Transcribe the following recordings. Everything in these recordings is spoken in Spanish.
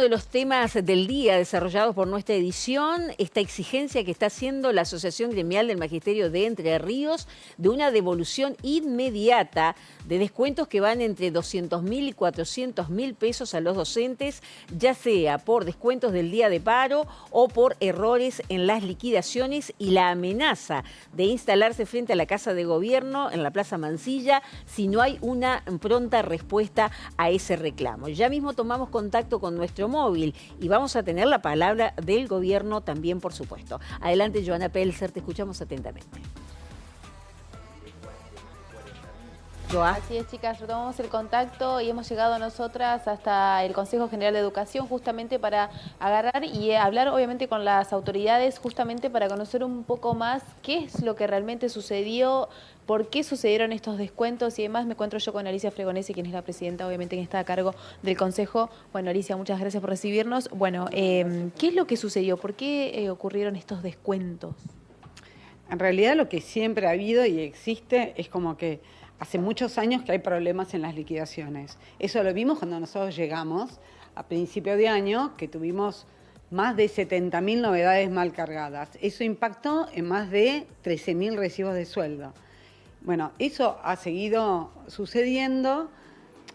De los temas del día desarrollados por nuestra edición, esta exigencia que está haciendo la Asociación Gremial del Magisterio de Entre Ríos de una devolución inmediata de descuentos que van entre 200.000 y 400.000 pesos a los docentes, ya sea por descuentos del día de paro o por errores en las liquidaciones, y la amenaza de instalarse frente a la Casa de Gobierno en la Plaza Mansilla si no hay una pronta respuesta a ese reclamo. Ya mismo tomamos contacto con nuestro móvil y vamos a tener la palabra del gobierno también, por supuesto. Adelante, Joana Pelzer, te escuchamos atentamente. Joa. Así es, chicas, retomamos el contacto y hemos llegado nosotras hasta el Consejo General de Educación justamente para agarrar y hablar obviamente con las autoridades, justamente para conocer un poco más qué es lo que realmente sucedió, por qué sucedieron estos descuentos y demás. Me encuentro yo con Alicia Fregonesi, quien es la presidenta, obviamente, que está a cargo del Consejo. Bueno, Alicia, muchas gracias por recibirnos. Bueno, ¿qué es lo que sucedió? ¿Por qué ocurrieron estos descuentos? En realidad lo que siempre ha habido y existe es como que hace muchos años que hay problemas en las liquidaciones. Eso lo vimos cuando nosotros llegamos a principio de año, que tuvimos más de 70.000 novedades mal cargadas. Eso impactó en más de 13.000 recibos de sueldo. Bueno, eso ha seguido sucediendo.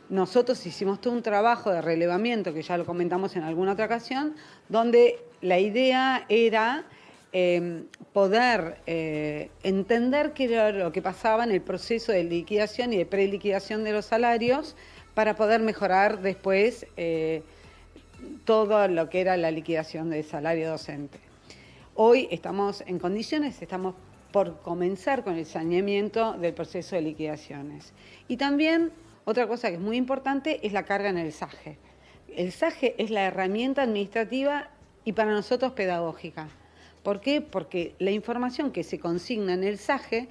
Nosotros hicimos todo un trabajo de relevamiento, que ya lo comentamos en alguna otra ocasión, donde la idea era poder entender qué era lo que pasaba en el proceso de liquidación y de preliquidación de los salarios para poder mejorar después todo lo que era la liquidación del salario docente. Hoy estamos en condiciones, estamos por comenzar con el saneamiento del proceso de liquidaciones. Y también otra cosa que es muy importante es la carga en el SAGE. El SAGE es la herramienta administrativa y para nosotros pedagógica. ¿Por qué? Porque la información que se consigna en el SAGE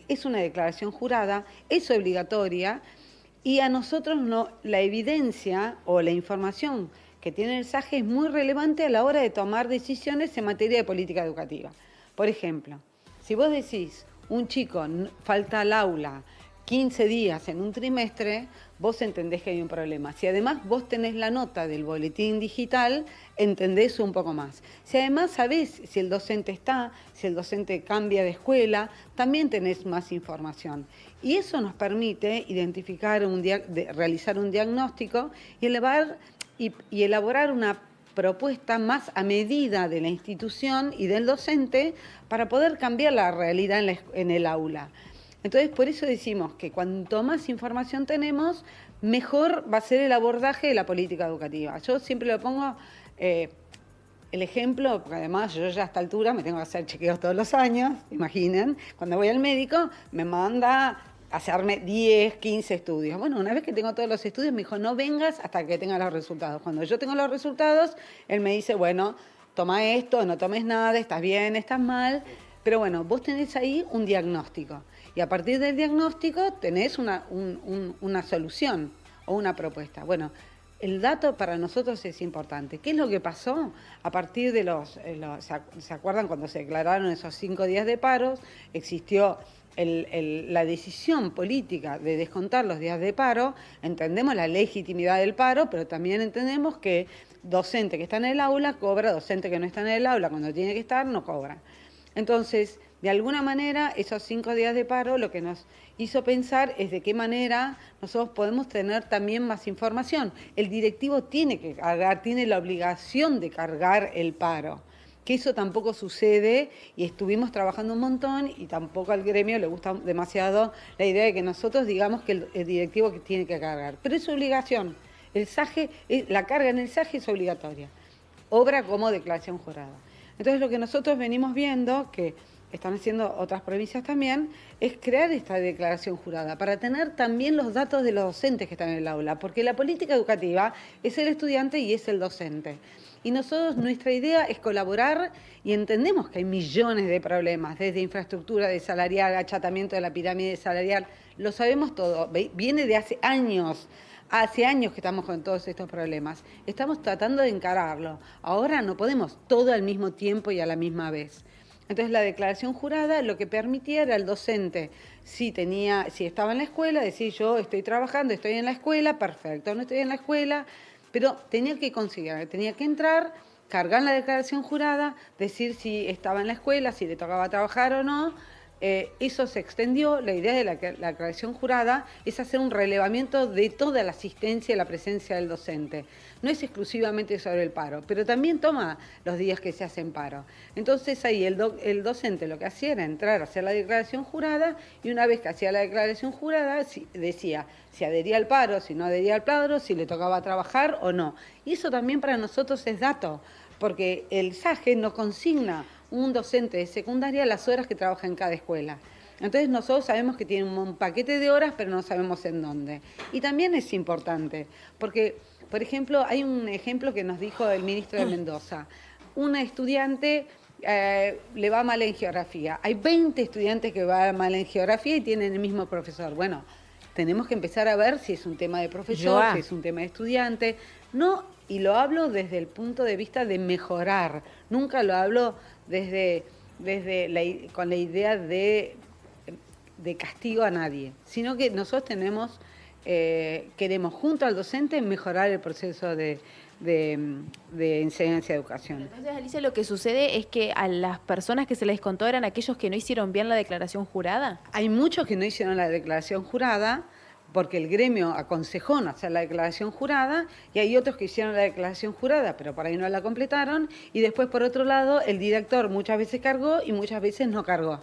es una declaración jurada, es obligatoria, y a nosotros la evidencia o la información que tiene el SAGE es muy relevante a la hora de tomar decisiones en materia de política educativa. Por ejemplo, si vos decís, un chico falta al aula 15 días en un trimestre, vos entendés que hay un problema. Si además vos tenés la nota del boletín digital, entendés un poco más. Si además sabés si el docente está, si el docente cambia de escuela, también tenés más información. Y eso nos permite identificar, realizar un diagnóstico y elaborar una propuesta más a medida de la institución y del docente para poder cambiar la realidad en el aula. Entonces, por eso decimos que cuanto más información tenemos, mejor va a ser el abordaje de la política educativa. Yo siempre lo pongo el ejemplo, porque además yo ya a esta altura me tengo que hacer chequeos todos los años, imaginen. Cuando voy al médico me manda a hacerme 10, 15 estudios. Bueno, una vez que tengo todos los estudios me dijo, no vengas hasta que tengas los resultados. Cuando yo tengo los resultados, él me dice, bueno, toma esto, no tomes nada, estás bien, estás mal. Pero bueno, vos tenés ahí un diagnóstico. Y a partir del diagnóstico tenés una solución o una propuesta. Bueno, el dato para nosotros es importante. ¿Qué es lo que pasó? A partir de ¿se acuerdan cuando se declararon esos 5 días de paros? Existió la decisión política de descontar los días de paro. Entendemos la legitimidad del paro, pero también entendemos que docente que está en el aula cobra, docente que no está en el aula cuando tiene que estar no cobra. Entonces, de alguna manera, esos 5 días de paro lo que nos hizo pensar es de qué manera nosotros podemos tener también más información. El directivo tiene que cargar, tiene la obligación de cargar el paro, que eso tampoco sucede y estuvimos trabajando un montón y tampoco al gremio le gusta demasiado la idea de que nosotros digamos que el directivo que tiene que cargar. Pero es obligación. El SAGE, la carga en el SAGE es obligatoria. Obra como declaración jurada. Entonces lo que nosotros venimos viendo, que están haciendo otras provincias también, es crear esta declaración jurada para tener también los datos de los docentes que están en el aula, porque la política educativa es el estudiante y es el docente. Y nosotros, nuestra idea es colaborar y entendemos que hay millones de problemas, desde infraestructura de salarial, achatamiento de la pirámide salarial, lo sabemos todo, viene de hace años. Hace años que estamos con todos estos problemas. Estamos tratando de encararlo. Ahora no podemos todo al mismo tiempo y a la misma vez. Entonces la declaración jurada lo que permitía era al docente, si estaba en la escuela, decir yo estoy trabajando, estoy en la escuela, perfecto, no estoy en la escuela, pero tenía que conseguir, tenía que entrar, cargar la declaración jurada, decir si estaba en la escuela, si le tocaba trabajar o no. Eso se extendió. La idea de la declaración jurada es hacer un relevamiento de toda la asistencia y la presencia del docente. No es exclusivamente sobre el paro, pero también toma los días que se hacen paro. Entonces ahí el docente lo que hacía era entrar a hacer la declaración jurada, y una vez que hacía la declaración jurada decía si adhería al paro, si no adhería al paro, si le tocaba trabajar o no. Y eso también para nosotros es dato, porque el SAGE no consigna un docente de secundaria las horas que trabaja en cada escuela. Entonces nosotros sabemos que tiene un paquete de horas, pero no sabemos en dónde. Y también es importante, porque, por ejemplo, hay un ejemplo que nos dijo el ministro de Mendoza. Una estudiante le va mal en geografía. Hay 20 estudiantes que van mal en geografía y tienen el mismo profesor. Bueno, tenemos que empezar a ver si es un tema de profesor, si es un tema de estudiante. No, y lo hablo desde el punto de vista de mejorar. Nunca lo hablo con la idea de castigo a nadie, sino que nosotros queremos junto al docente mejorar el proceso de enseñanza y educación. Entonces, Alicia, lo que sucede es que a las personas que se les contó eran aquellos que no hicieron bien la declaración jurada. Hay muchos que no hicieron la declaración jurada porque el gremio aconsejó no hacer la declaración jurada, y hay otros que hicieron la declaración jurada, pero por ahí no la completaron, y después, por otro lado, el director muchas veces cargó y muchas veces no cargó.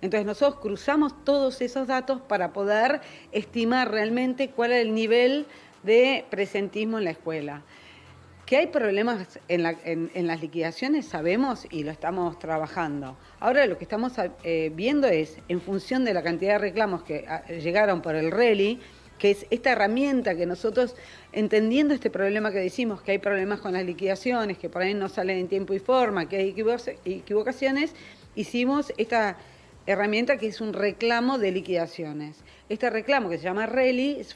Entonces nosotros cruzamos todos esos datos para poder estimar realmente cuál es el nivel de presentismo en la escuela. Que hay problemas en las liquidaciones, sabemos, y lo estamos trabajando. Ahora lo que estamos viendo es, en función de la cantidad de reclamos que llegaron por el RELI, que es esta herramienta que nosotros, entendiendo este problema que decimos, que hay problemas con las liquidaciones, que por ahí no salen en tiempo y forma, que hay equivocaciones, hicimos esta herramienta que es un reclamo de liquidaciones. Este reclamo, que se llama RELI,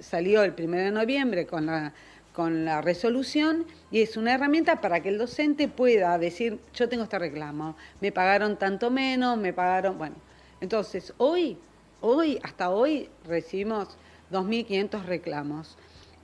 salió el 1 de noviembre con la resolución, y es una herramienta para que el docente pueda decir, yo tengo este reclamo, me pagaron tanto menos, me pagaron... Bueno, entonces hasta hoy recibimos 2.500 reclamos.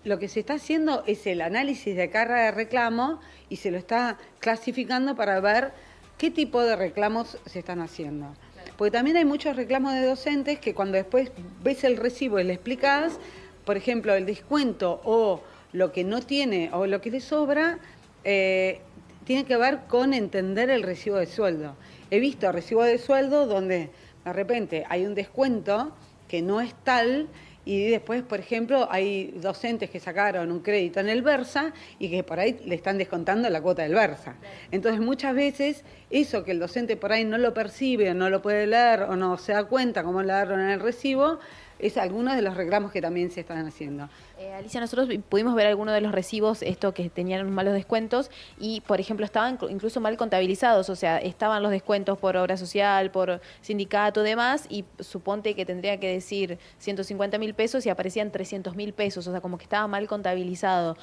Lo que se está haciendo es el análisis de carga de reclamo y se lo está clasificando para ver qué tipo de reclamos se están haciendo. Porque también hay muchos reclamos de docentes que cuando después ves el recibo y le explicas, por ejemplo, el descuento o lo que no tiene o lo que le sobra, tiene que ver con entender el recibo de sueldo. He visto recibo de sueldo donde de repente hay un descuento que no es tal, y después, por ejemplo, hay docentes que sacaron un crédito en el Versa y que por ahí le están descontando la cuota del Versa. Entonces, muchas veces, eso que el docente por ahí no lo percibe, o no lo puede leer, o no se da cuenta cómo le dieron en el recibo, es algunos de los reclamos que también se están haciendo. Alicia, nosotros pudimos ver algunos de los recibos, que tenían malos descuentos, y por ejemplo estaban incluso mal contabilizados, o sea, estaban los descuentos por obra social, por sindicato, demás, y suponte que tendría que decir 150.000 pesos y aparecían 300.000 pesos, o sea, como que estaba mal contabilizado.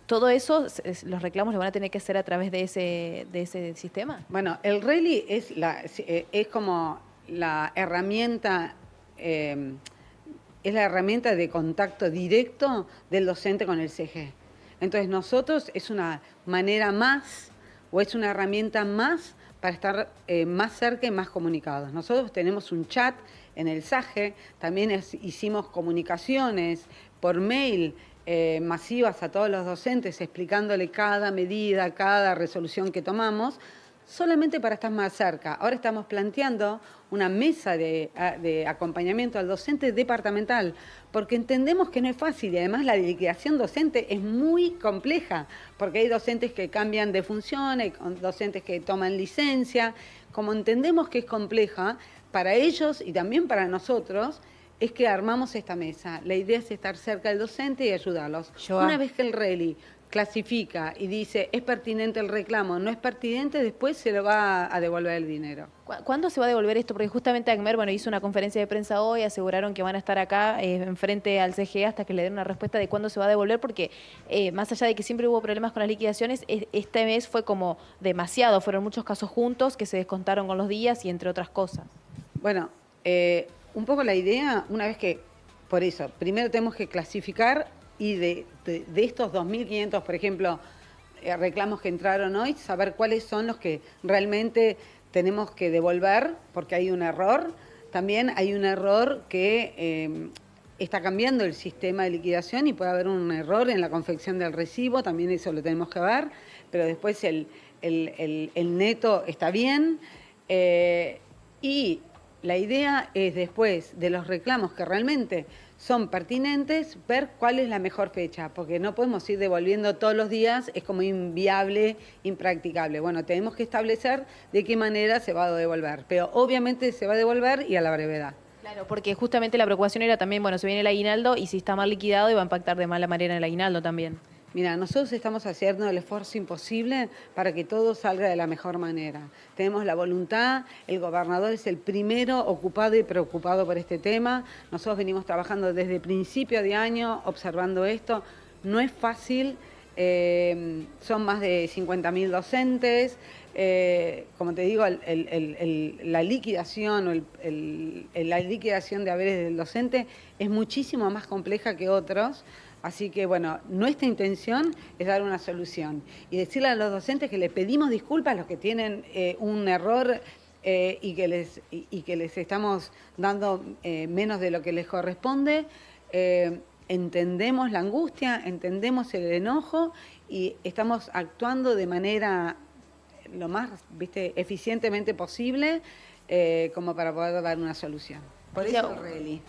Todo eso, los reclamos los van a tener que hacer a través de ese sistema. Bueno, el RELI es como la herramienta... es la herramienta de contacto directo del docente con el CG. Entonces nosotros es una manera más, o es una herramienta más para estar más cerca y más comunicados. Nosotros tenemos un chat en el SAGE, también hicimos comunicaciones por mail masivas a todos los docentes explicándole cada medida, cada resolución que tomamos, solamente para estar más cerca. Ahora estamos planteando una mesa de acompañamiento al docente departamental, porque entendemos que no es fácil, y además la liquidación docente es muy compleja, porque hay docentes que cambian de función, hay docentes que toman licencia. Como entendemos que es compleja, para ellos y también para nosotros, es que armamos esta mesa. La idea es estar cerca del docente y ayudarlos. Una vez que el RELI clasifica y dice, es pertinente el reclamo, no es pertinente, después se lo va a devolver el dinero. ¿Cuándo se va a devolver esto? Porque justamente ACMER, hizo una conferencia de prensa hoy, aseguraron que van a estar acá enfrente al CGE hasta que le den una respuesta de cuándo se va a devolver, porque más allá de que siempre hubo problemas con las liquidaciones, este mes fue como demasiado, fueron muchos casos juntos que se descontaron con los días y entre otras cosas. Bueno, un poco la idea, una vez que, por eso, primero tenemos que clasificar y de estos 2.500, por ejemplo, reclamos que entraron hoy, saber cuáles son los que realmente tenemos que devolver porque hay un error. También hay un error que está cambiando el sistema de liquidación y puede haber un error en la confección del recibo, también eso lo tenemos que ver, pero después el neto está bien. Y la idea es después de los reclamos que realmente son pertinentes, ver cuál es la mejor fecha, porque no podemos ir devolviendo todos los días, es como inviable, impracticable. Bueno, tenemos que establecer de qué manera se va a devolver, pero obviamente se va a devolver y a la brevedad. Claro, porque justamente la preocupación era también, bueno, se viene el aguinaldo y si está mal liquidado iba a impactar de mala manera en el aguinaldo también. Mira, nosotros estamos haciendo el esfuerzo imposible para que todo salga de la mejor manera. Tenemos la voluntad, el gobernador es el primero ocupado y preocupado por este tema. Nosotros venimos trabajando desde principio de año observando esto. No es fácil, son más de 50.000 docentes. Como te digo, la liquidación o la liquidación de haberes del docente es muchísimo más compleja que otros. Así que, bueno, nuestra intención es dar una solución y decirle a los docentes que les pedimos disculpas a los que tienen un error y que les estamos dando menos de lo que les corresponde. Entendemos la angustia, entendemos el enojo y estamos actuando de manera lo más eficientemente posible como para poder dar una solución. Por eso, Relly.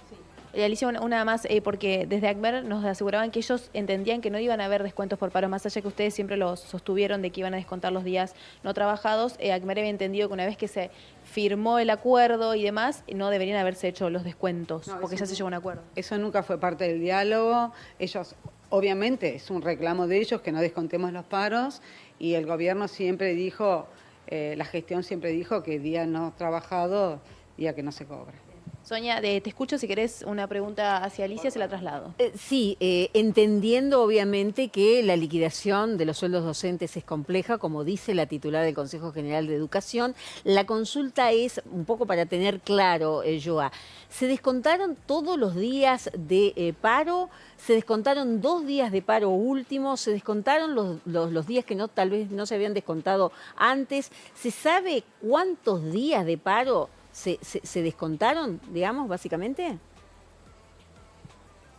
Alicia, una más, porque desde ACMER nos aseguraban que ellos entendían que no iban a haber descuentos por paro, más allá que ustedes siempre lo sostuvieron de que iban a descontar los días no trabajados. ACMER había entendido que una vez que se firmó el acuerdo y demás, no deberían haberse hecho los descuentos, porque ya se llegó a un acuerdo. Eso nunca fue parte del diálogo. Ellos, obviamente, es un reclamo de ellos que no descontemos los paros y el gobierno siempre dijo, la gestión siempre dijo que día no trabajado, día que no se cobra. Sonia, te escucho, si querés una pregunta hacia Alicia, se la traslado. Sí, entendiendo obviamente que la liquidación de los sueldos docentes es compleja, como dice la titular del Consejo General de Educación, la consulta es un poco para tener claro, Joa, ¿se descontaron todos los días de paro? ¿Se descontaron 2 días de paro último? ¿Se descontaron los días que no, tal vez no se habían descontado antes? ¿Se sabe cuántos días de paro se descontaron, digamos, básicamente?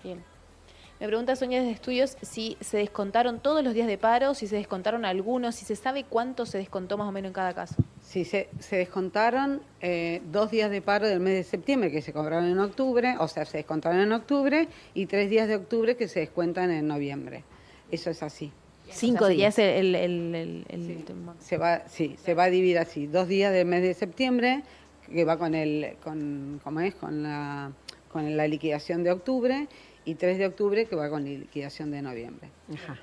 Bien. Me pregunta Sonia desde Estudios si se descontaron todos los días de paro, si se descontaron algunos, si se sabe cuánto se descontó más o menos en cada caso. Sí, se descontaron 2 días de paro del mes de septiembre que se cobraron en octubre, o sea, se descontaron en octubre, y 3 días de octubre que se descuentan en noviembre. Eso es así. 5 días. Se va a dividir así. 2 días del mes de septiembre que va con la liquidación de octubre y 3 de octubre que va con la liquidación de noviembre. Ajá.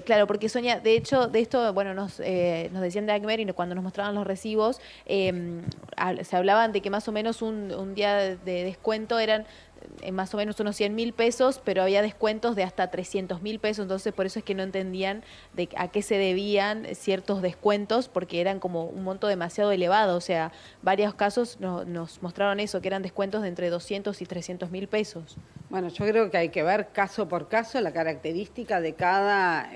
Claro, porque Sonia, de hecho, de esto, bueno, nos decían de ACMER y cuando nos mostraban los recibos, se hablaban de que más o menos un día de descuento eran más o menos unos 100.000 pesos, pero había descuentos de hasta 300.000 pesos, entonces por eso es que no entendían a qué se debían ciertos descuentos, porque eran como un monto demasiado elevado, o sea, varios casos nos mostraron eso, que eran descuentos de entre 200 y 300.000 pesos. Bueno, yo creo que hay que ver caso por caso la característica de cada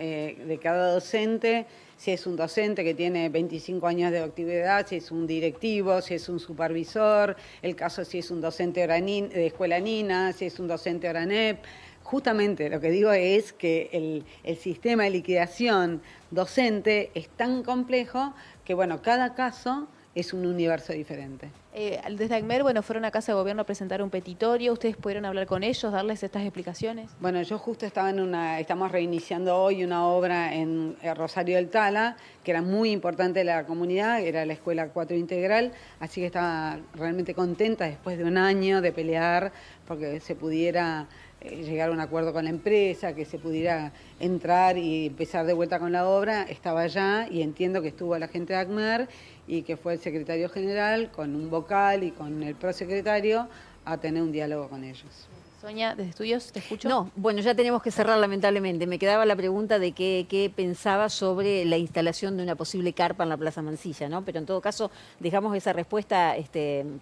docente, si es un docente que tiene 25 años de actividad, si es un directivo, si es un supervisor, el caso si es un docente de escuela Nina, si es un docente ORANEP. Justamente lo que digo es que el sistema de liquidación docente es tan complejo que, bueno, cada caso es un universo diferente. Desde ACMER, bueno, fueron a Casa de Gobierno a presentar un petitorio. ¿Ustedes pudieron hablar con ellos, darles estas explicaciones? Bueno, yo justo estamos reiniciando hoy una obra en Rosario del Tala, que era muy importante de la comunidad, era la Escuela 4 Integral, así que estaba realmente contenta después de un año de pelear porque se pudiera llegar a un acuerdo con la empresa, que se pudiera entrar y empezar de vuelta con la obra. Estaba allá y entiendo que estuvo la gente de ACMER y que fue el secretario general con un vocal y con el prosecretario a tener un diálogo con ellos. Sonia, desde Estudios, te escucho. No, bueno, ya tenemos que cerrar lamentablemente. Me quedaba la pregunta de qué pensaba sobre la instalación de una posible carpa en la Plaza Mansilla, ¿no? Pero en todo caso, dejamos esa respuesta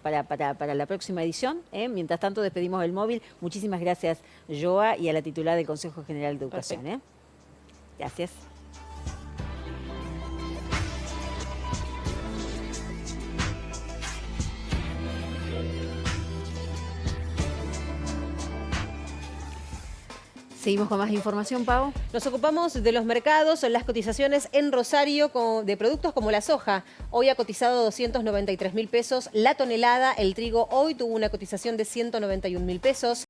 para la próxima edición, ¿eh? Mientras tanto, despedimos el móvil. Muchísimas gracias, Joa, y a la titular del Consejo General de Educación, ¿eh? Gracias. Seguimos con más información, Pau. Nos ocupamos de los mercados, las cotizaciones en Rosario de productos como la soja. Hoy ha cotizado 293.000 pesos la tonelada. El trigo hoy tuvo una cotización de 191.000 pesos.